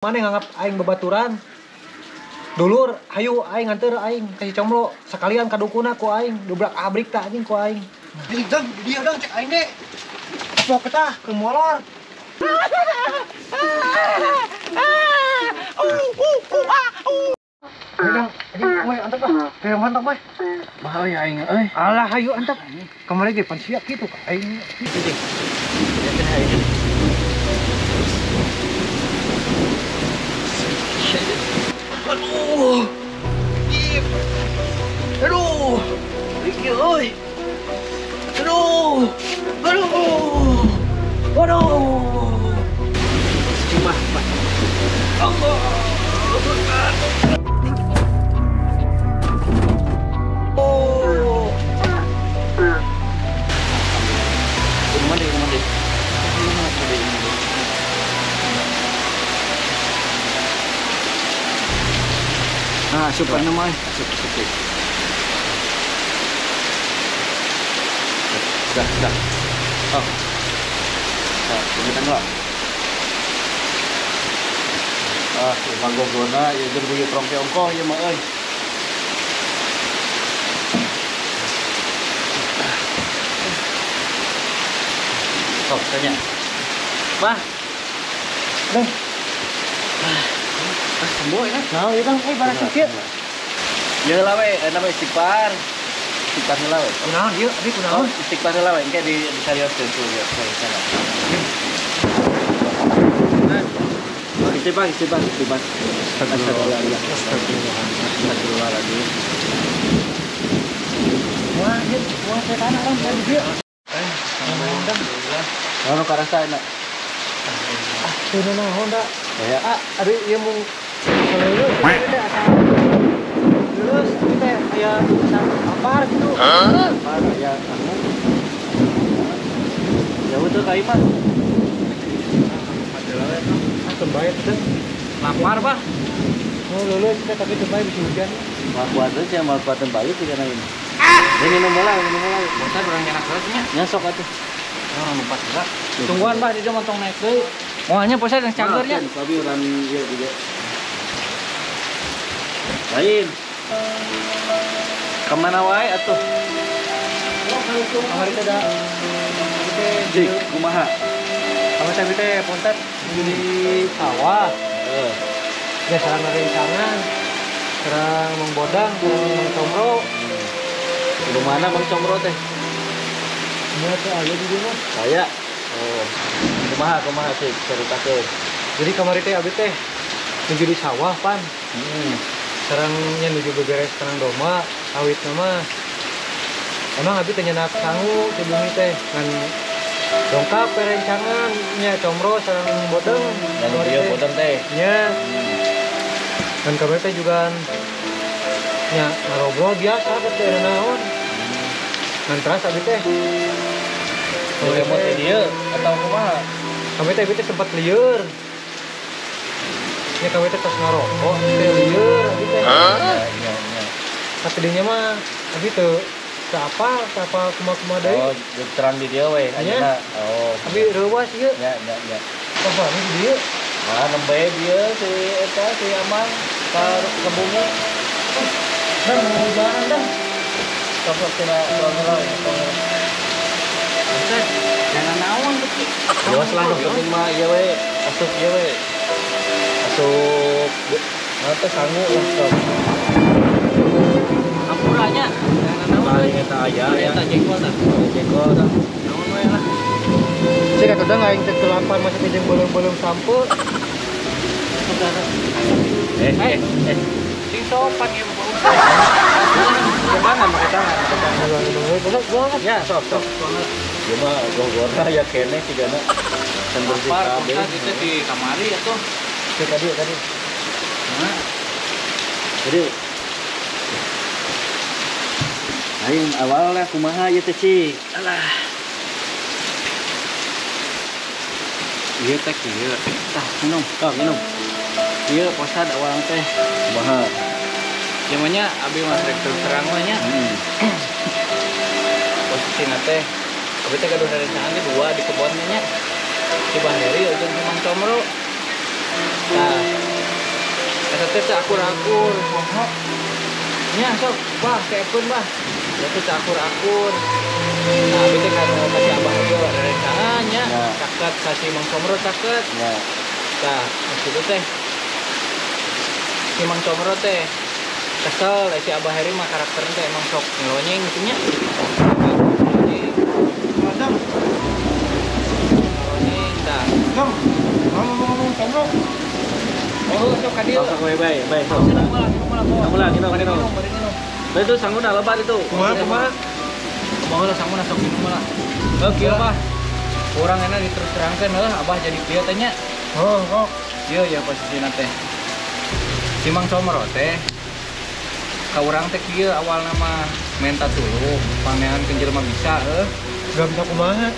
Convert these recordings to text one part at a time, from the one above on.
Mana nganggap aing babaturan? Dulur, hayu aing nganter aing kasih comlo sekalian kadukuna ku aing, dobrak abrik tah anjing ku aing. Anjing dang, dia dang cek aing deh. Apa ketah ke molor. Ayo anjing we antep lah. Kayak mantap we. Mahal ya aing euy. Alah hayu antep. Kamari ge pan siap kitu ka aing. Anjing. Ya teh aing. Aduh. Ip. Aduh. Riki euy. Aduh. Aduh. Waduh. Cuma, Pak. Allah. Nah, super namanya. Super. Sudah. Oh. Nah, ini tanggal. Ah, manggogona ya jeung buyut rongke ongkoh ya mah euy. Sok tanya. Bah. Deh, Sembuh ya. nah ieu dang barang sikit. Ya lah we, nama istighfar. Istighfar heula we. Kunaon ieu? Abi kunaon? Istighfar heula we, engke di sarioskeun tuh ya. Istighfar. Astagfirullahaladzim. Wah, ieu wah setan orang tadi dia. Anu karasa enak. Teu naon da. Ya. Aduh ieu mung leuleus teh asa. Leuleus teh aya apar gitu. Apar ya anu. Ya betul kai mah. Tembayat teh. Lapar, Pak. Oh, leuleus teh tapi tembayat bisa hujan. Malkuatan sih malkuatan bayi sih kana ini. Ini minum mulai. Bosan orang nyenak terusnya. Nyasok atuh. Orang lupa juga. Tungguan Pak, dia montong naik deui. Moalnya posa yang canggernya. Tapi urang ieu juga. Lain. Kemana wae atuh? Kamari teh da. Jik, kumaha? Kamari teh pontet di sawah. Ya sareng rencangan. Sareng Mang Bodang, Mang Comro. Di mana Bang Comro teh? Nya teh aya di dieu mah. Saya. Oh. Kumaha sih ceritakeun. Jadi kamari teh abi teh nuju di sawah pan. Sareng nya nuju beberes sareng doma, awit nama. Emang abi teh nyenak sangu di bumi teh ngan dongkap perencangan nya Comro sareng Bodeng. Dan dia bodong teh. Nya. Dan kamari teh juga nya ngarobrol biasa teh naon. Ngan teras abi teh Boleh mau dia atau kumaha? kami teh sempat lieur. Ya kami teh tas ngarokok, teh lieur abi teh. Ya. Tapi dinya mah abi teu apa kumaha deui. Oh, terang di dia we. Ayeuna. Oh. Abi reuwas ieu. Ya. Apa ini di dieu? Nah, nembe dia si Amang ka bumi. Dan mau barang dan. Sok tina tolong. Bosan. Jangan naon tuh. Jelas lah penting mah ieu we. Asup ieu we. Asup. Nanti sangu lah sok. Ampuranya. Jangan naon. Paling eta aya ya. Eta jengkol tah. Jengkol dah. Naon we lah. Cek kadang aing teh kelapan masih pinjam bolong-bolong sampo. Sing sopan ieu bau. Gimana pakai tangan? Ya, Sok. Cuma gogorna ya kene tigana. Can bersih Lapar, kabeh. bosan itu di kamari atuh. tadi. Nah, Jadi aing awalnya kumaha ieu teh Cik? alah. Ieu teh kieu. Tah minum. Ieu posan awal teh. Kumaha? Namanya abi mah rek terang mah nya. Posisina teh abi teh gaduh rencana teh dua di kebonnya nya. Si Banderi jeung si Mang Comro. Nah, eta teh teu akur-akur. Nya sok, bah, teepkeun bah. Eta teh akur-akur. Nah, abdi teh kanu kasih abah aja rerencangannya. Ya. Caket kasih Mang Comro caket. Ya. Nah, maksud teh si Mang Comro teh kesel si Abah Heri mah karakternya teh emang sok ngelonyeng gitu nya. Ngelonyeng dah. Ngomong Comro. Oh, sok ka dieu. Sok bae. Sok. Kamu lah, gitu. Lah itu sangguna lebar itu. Kumaha? Kumaha lah sanguna sok minum lah. Kieu Bah. Kurang enak diterus terangkeun Abah jadi kieu teh nya. Oh. Kieu ya posisina teh. Si Mang Comro teh ka urang teh kieu awal nama menta tulung panehan ke jelema bisa Gak bisa kumaha.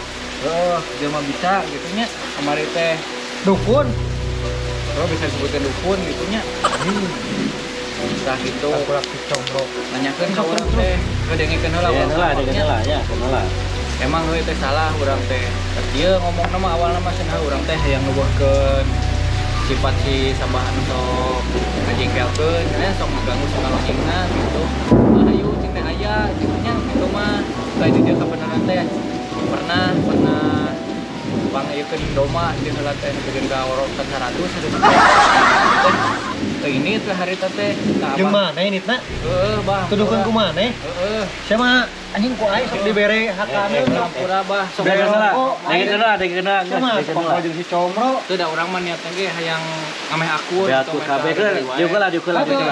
jelema bisa gitu nya kemari teh Dukun. bisa disebutkan dukun gitu nya tah gitu Aku si Comro. nanyakeun ka urang teh ngedengikeun heula Ya, urang lah, ya, kenal. emang heuh teh salah urang teh kieu ngomong nama awal nama cenah urang teh hayang nubuhkeun sifat si sambahan sok ngajengkelkeun sok ngaganggu sakalonyengna gitu ayo cing teh aya gitu nya gitu mah kayak di dia kebenaran teh pernah pangayekeun doma di heula teh bikin ka orokan 100 teh ini teh hari teh ka Jeung abah mana ini Nak? Bang Tudukun kumaha? heeh Siapa anjing ku aing sok dibere hakaneun. Pura bah sok Bere Kenal. Oh, Ada kenal. Sama Comro jeung si Comro. teu da urang mah niatna ge hayang ameh akur Biar aku kabeh kan. Juga lah.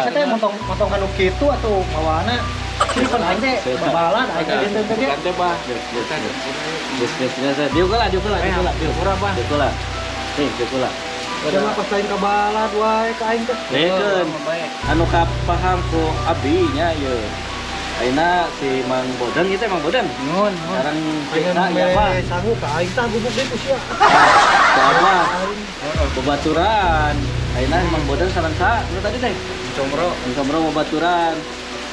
Saya teh motong anu kitu atuh mawana. Sini kan aing teh babalan aing teh dinten teh. kan teh bah Biasa. Juga lah. pura bah Nih, juga lah. Jangan pas lain kabalad wae ka aing teh. Lekeun. Anu paham ku abdi nya ye. Ayeuna si Mang Bodan ieu teh Mang Bodan. nun Sekarang Aing kita ya apa? sanggup ka aing tah gubuk deui sia. Apa? Bebaturan. Ayeuna Mang Bodan sareng sa, nu tadi teh. Comro Comro bebaturan.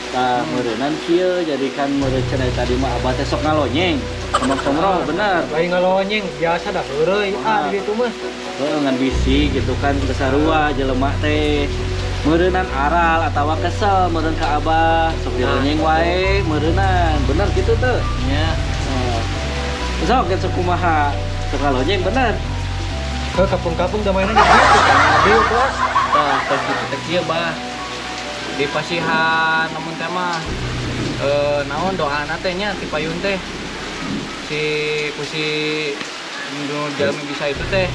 Tah meureunnan kieu jadikan meureun cenah tadi mah abah teh sok ngalonyeng. Mang Comro bener. Lain ngalonyeng biasa dah heureuy di ditu mah. Heeh ngan bisi gitu kan besarua jelema teh. Meureunnan aral atawa kesel meureun ka abah sok dilonyeng wae meureunnan. Bener kitu teh. nya Sok geus kumaha sok ngalonyeng bener. Ke kampung-kampung da mainan gitu kan. Aduh kelas. tah teh kieu bah di pasihan namun teh mah naon doana teh nya ti payun teh si nu jalmi bisa itu teh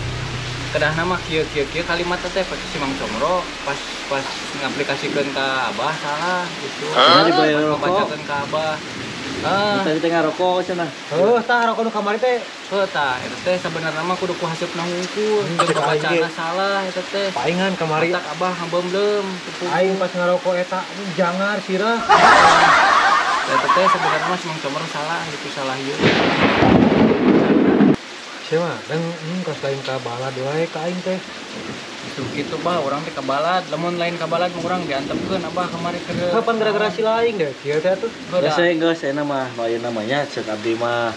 kedah nama kieu kalimat teh pasti si Mang Comro pas ngaplikasikeun ka abah salah gitu. Cenah dibayar rokok. Bacakeun ka abah. Tadi teh ngarokok cenah. Tah rokok nu kamari teh. Tah eta teh sabenerna mah kudu ku haseup nangungkul. Jeung bacana salah eta teh. Paingan kamari. Tak abah hambeumleum. Aing pas ngarokok eta jangar sirah. Eta teh sabenerna mah si Mang Comro salah gitu salah ieu. Siapa? Dan kos lain ka balad wae ka aing teh. Itu gitu bah orang teh kabalad lamun lain kabalad mah urang diantepkeun abah kamari ke Kapan gara-gara si lain deh? Kieu teh tuh. Geus geus cenah mah bae namanya ceuk abdi mah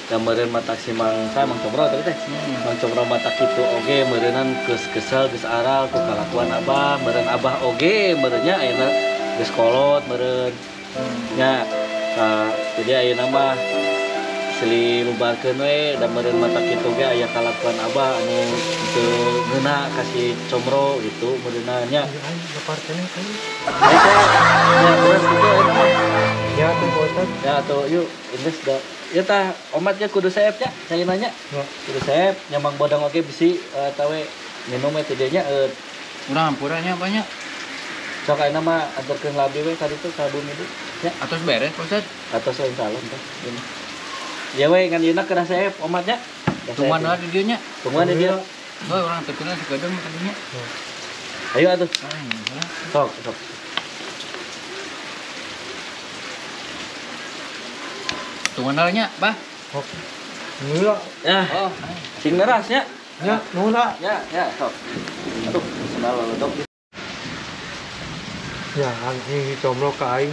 gameureun mata si Mang Comro tadi teh. Mang Comro mata kitu oge meureunnan geus kesel geus aral ku kalakuan abah, meureun abah oge meureunnya ayeuna geus kolot meureun. Nya jadi ayeuna mah seli lubarkeun we da meureun mata kitu ge aya kalakuan abah anu teu ngeuna ka si Comro gitu meureunna nya. Aing lepar keneh kan. Ya beres gitu ayeuna mah. Ya tuh Ustaz. Ya tuh yuk indes da. Ya tah omatnya kudu saep nya, saya nanya. Ya. Kudu saep nyamang bodang oge bisi tawe minum teh dieu nya urang hampuranya banyak sok ayeuna mah anterkeun labi we ka ditu ka bumi ditu. Ya atos beres Pak Ustaz. atos lain salam tah. Ya we ngan yeuna keur saep omatnya. Tungguan lah di dieu nya. Tungguan di dieu. Heuh urang teu kenal sekedem tadinya. Ayo atuh. Sok. Tungguan lah nya, Bah. Oke. Nula. Ya, Oh, sing neras nya. Ya, nula. Ya, sok. Aduh, senal lodok. Ya, anjing Comro ka aing.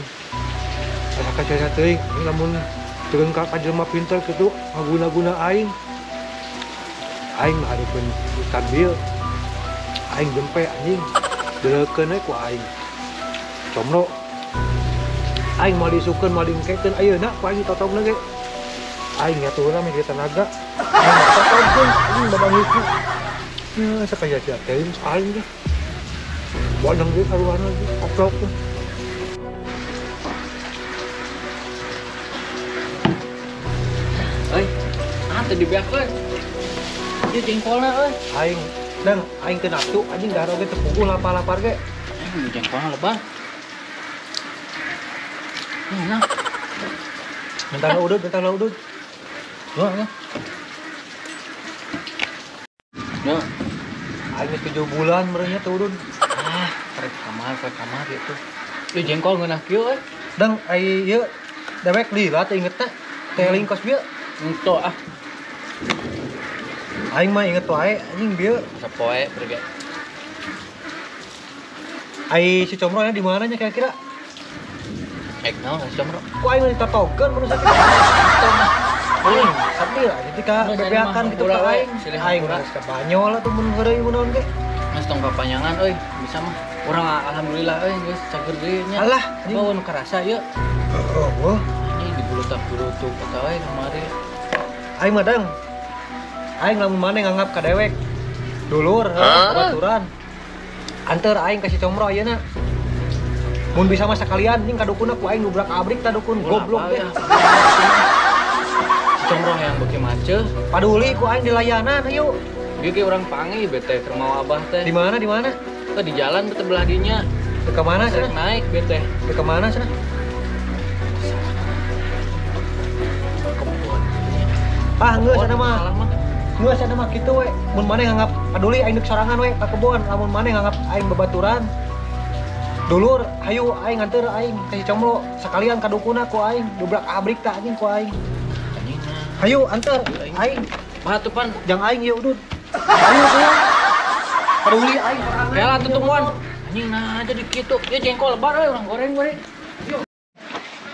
Asa kaca teuing, lamun turun ka jelema pinter kitu ngaguna-guna aing. Aing mah hareupeun kadil. aing jempe anjing. Deukeun we ku aing. Comro. Aing mau disukeun mau dingkekeun ayeuna ku aing totongna ge. Aing ngaturna mikir tenaga. Aing totongkeun anjing babangusna. Ya sakaya sia teh aing ge. Wadang ge karuana ge oplok. Euy, teu dibeakeun. Ieu jengkolna euy. Aing aing teu nafsu anjing daro ge teu pungul lapar-lapar ge. Jengkolna lebar. Nah, Mentang udud. yo. Yo, Aing geus 7 bulan merenya teu udud. rek kamar gitu. Ieu jengkol ngeunah kieu euy. Dang ai ieu dewek lila teu ingetna. Teling kos bieu. Ento ah, Aing mah inget wae anjing bieu. sapoe pergi. Ai si Comro nya di mana nya kira-kira? Ek naon si Comro? Ku aing mah ditotongkeun mun sakit. Aing sapi lah ketika bebeakan gitu ka aing. Aing mah geus kabanyol atuh mun heureuy mun naon ge. Mas tong papanyangan euy, bisa mah. Urang alhamdulillah euy geus cager deui nya. Alah, bawa nu karasa ieu. Oh, Ini dibulutak-bulutuk kata we kamari. aing mah dang. Aing lamun maneh nganggap ka dewek. Dulur, baturan. Anteur aing ka si Comro ayeuna. Mun bisa mah sakalian ning kadukuna ku aing nubrak-abrik ta dukun goblok ya. ge. Si Comroh yang beki maceu. Paduli ku aing di layanan ayo. Dia ge urang pangi bete keur mau abah teh. Di mana? Di jalan teh belah dinya. Ke mana Rek cenah? naik bete. Ke mana cenah? Ah, geus cenah mah. Salah mah. Geus cenah mah kitu we. Mun maneh nganggap paduli aing deuk sorangan we ka kebon, lamun maneh nganggap aing babaturan. Dulur, hayu aing nganteur aing ka si Comro sakalian ka dukuna ku aing, dobrak-abrik ta anjing ku aing. Anjingna. Hayu anteur aing, Batupan. jang aing ieu udud. Hayu pulang. Paduli aing sorangan. Kela tutupan. Anjing nah aja di kitu. Dia jengkol lebar euy urang goreng.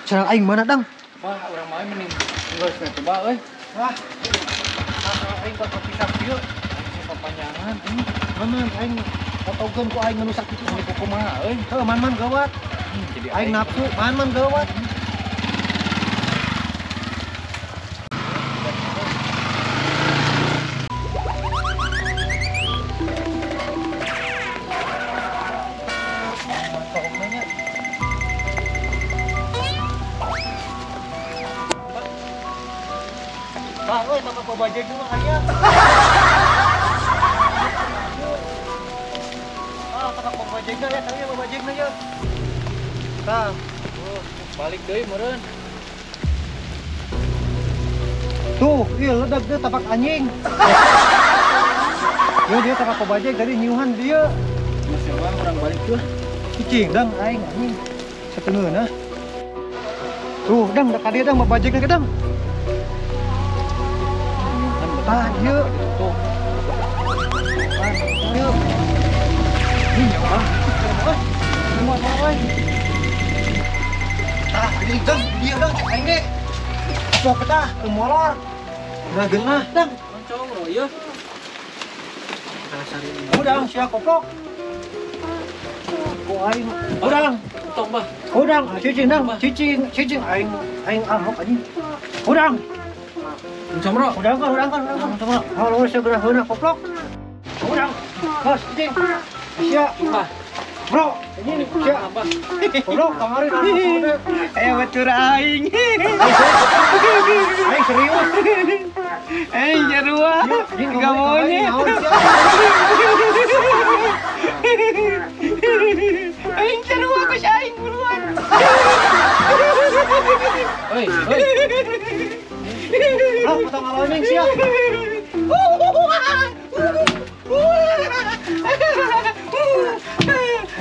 Cenah aing mana dang? Wah, urang mah mending geus coba euy. Wah. Aing kok pisah ieu. Papanjangan Ini man aing fotogeun ku aing nu sakit ini kumaha euy. heuh man gawat. Jadi Aing nafsu man gawat. Pak, euy tambah pabajeg dulu aya. Tambah pabajegna ya, tadi pabajegna ya. Tah, balik deui meureun. tuh, iya ledak dia tapak anjing. Dia tapak pabajeg tadi nyuhan dia. Masih bang urang balik tuh. Cicing dang aing anjing. Sateungeuna. Tuh, dang da dia dang pabajegna ke dang. Ah, ieu. Tuh. Ieu. Ini nyawa. Semua euy. Tah, ini dang, dia dang cek aing ge. Sok tah, teu molor. Udah genah dang. Loncong bro, ieu. Udang sia koplok. Ku aing. Udang. Tok bah. Udang, cicing dang, cicing aing ahok anjing. Udang. Loncong bro. Udang kan. Coba. Halo, segera heuna koplok. Udang. Bos, cicing. Sia. Bah. Bro, ini sia. Apa? Goblok, kamari nang sode. Batur aing. Aing serius. Aing jarua. Enggak maunya. Aing jarua ku aing buruan. Oi. Bro, potong alonyeng sia.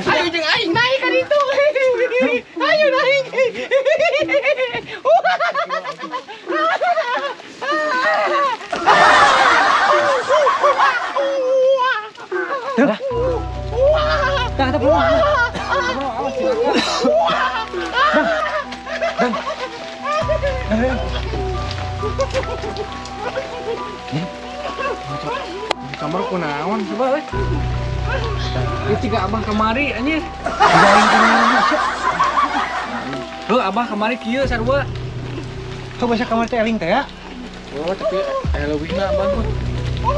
Ayo jeung aing naik ka ditu. Ayo naik. Dah, bro. Kamar kunaon coba euy. Itu tiga abah kemari anjir. Udah aing kumaha sia. Heuh abah kemari kieu sarua. Coba sia kamar teh eling teh ya. Oh tapi Halloween abah tuh.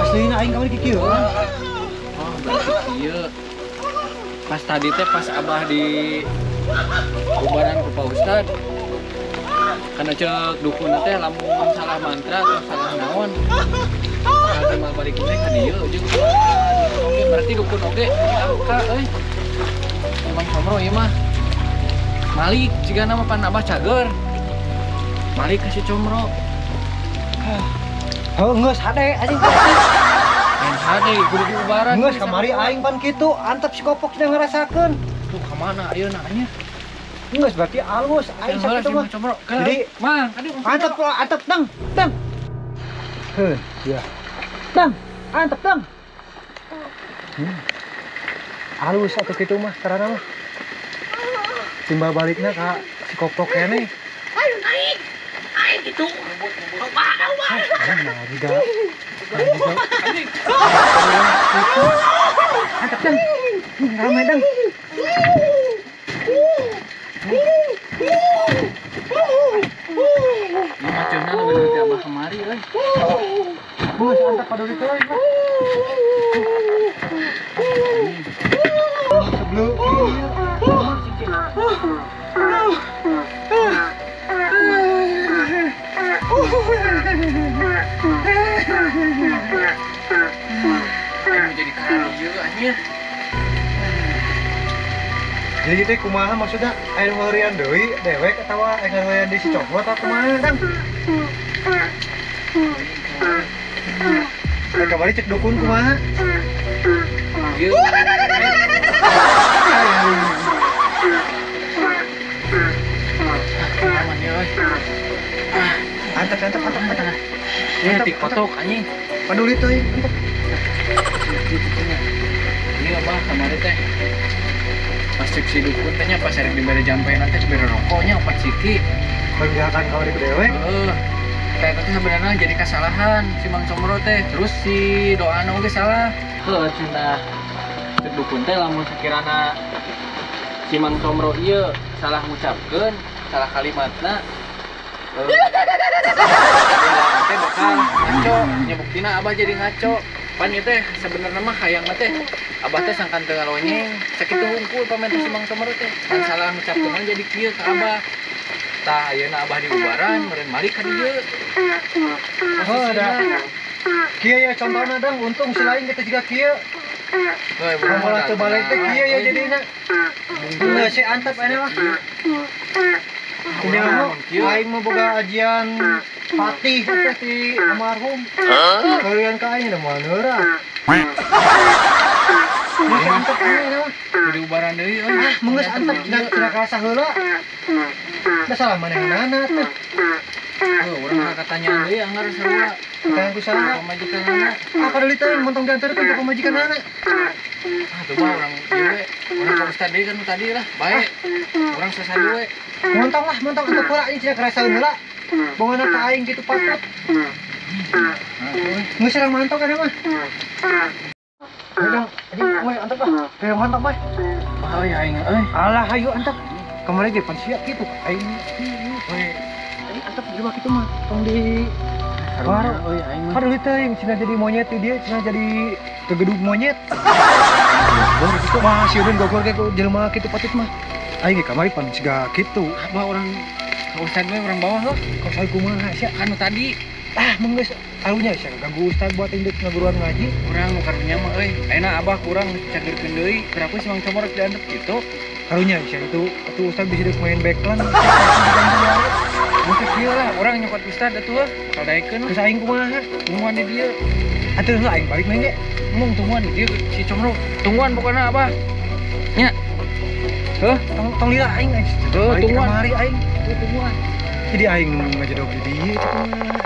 Aslina aing kamar kieu. Oh berarti kieu. Pas tadi teh pas abah di ubaran ku Pak Ustad. Karena cek dukun teh lamun salah mantra atau salah naon. Ada mah balik teh ka dieu jeung oke berarti dukun oge diangka euy. Emang Somro ieu mah. Malik ciga nama pan abah cager. Malik kasih Comro. Heuh geus hade anjing. Yang hade kudu diubaran. Geus kamari aing pan kitu, antep si kopok sedang ngarasakeun. Tuh kemana ayeuna anya? Geus berarti alus aing sakitu mah. Comro. Jadi, mang, Antep dang. Heuh, ya. Dang, antep dang. Alus atuh kitu mah karana mah. Timbal balikna ka si kopok keneh. Ayo gitu. Antep dang. Ramai dang. Ieu maceuna lebih dari abah kemari euy. Bos, antep pada ditu euy. Sebelum Ayo jadi kali ieu anjir. jadi teh kumaha maksudnya aya ngeureun deui dewek atawa aya ngeureun di si coklat atau kumaha dang? Aya kabari cek dukun kumaha? Ieu. Aman ya euy. Antep. Ya TikTok anjing. Paduli teh. Ini abah kemarin teh pas cek si dukun tehnya pas hari diberi jampe nanti diberi rokoknya 4 siki. Pergerakan kalau di dewek. Kayak itu sebenarnya jadi kesalahan si Mang Comro teh. Terus si doa oge salah. Cenah cek dukun teh lamun sekirana si Mang Comro ieu salah ngucapkeun, salah kalimatna teh bakal ngaco, nya buktina abah jadi ngaco. Pan ieu teh sebenarnya mah hayang teh abah teh sangkan teu ngalonyeng, sakitu hungkul pamenta si Mang Comro teh. Pan salah ngucapkeun jadi kieu ka abah. Tah ayeuna abah diubaran, meureun malik ka dieu. Oh, ada. Kieu ya contohna dang, untung si lain kita juga kieu. Heuy, Malah teu balik teh kieu ya jadina. Geus si antep aya mah. Nya aing mah boga ajian patih teh si almarhum. Kalian ka aing mah neura. Geus antep aya mah. diubaran deui euy. Menggeus antep cenah karasa heula. Da salah manehna teh. Urang katanyaan deui anggar sarua. Kang ku saha? Pamajikanana. Apa deui teh montong diantarkeun ka pamajikanana. Tuh mah urang ieu we. Urang ka ustad deui kan tadi lah, bae. Urang sasadu we. Montong antep heula ieu cenah karasa heula. Bongana ka aing kitu patut. Geus sareng mantau kana mah. Ayo, we antep lah. Kayak mantap bae. Oh ya aing euy. Alah hayu antep. Kamari ge pan siap kitu aing. We. Aing antep di rumah kitu mah. Tong di Waro euy aing mah. Aduh teh cenah jadi monyet di dia, cenah jadi kegedug monyet. Gor kitu mah sieun gogor ge ku jelema kitu patut mah. Aing ge kamari pan siga kitu. Abah urang ka ustad we urang bawah loh. Kos aing kumaha sia? Anu tadi Mung geus arunya sia ganggu ustad buat induk ngaguruan ngaji. urang nu karunya mah euy. Ayeuna abah kurang cagerkeun deui. Kenapa si Mang Comro teu diantep kitu? Karunya sia itu ustad bisa deuk main backland. Mungkin kieu lah, urang nyokot ustad atuh kaldaekeun. Geus aing kumaha? Tungguan di dieu. Atuh heula aing balik main ge. Mung tungguan di dieu si Comro. Tungguan pokona abah. Nya. Heuh, Tong lila aing. Tuh, Balik tungguan. kamari aing. tungguan. Jadi aing ngajedog di dieu itu mah.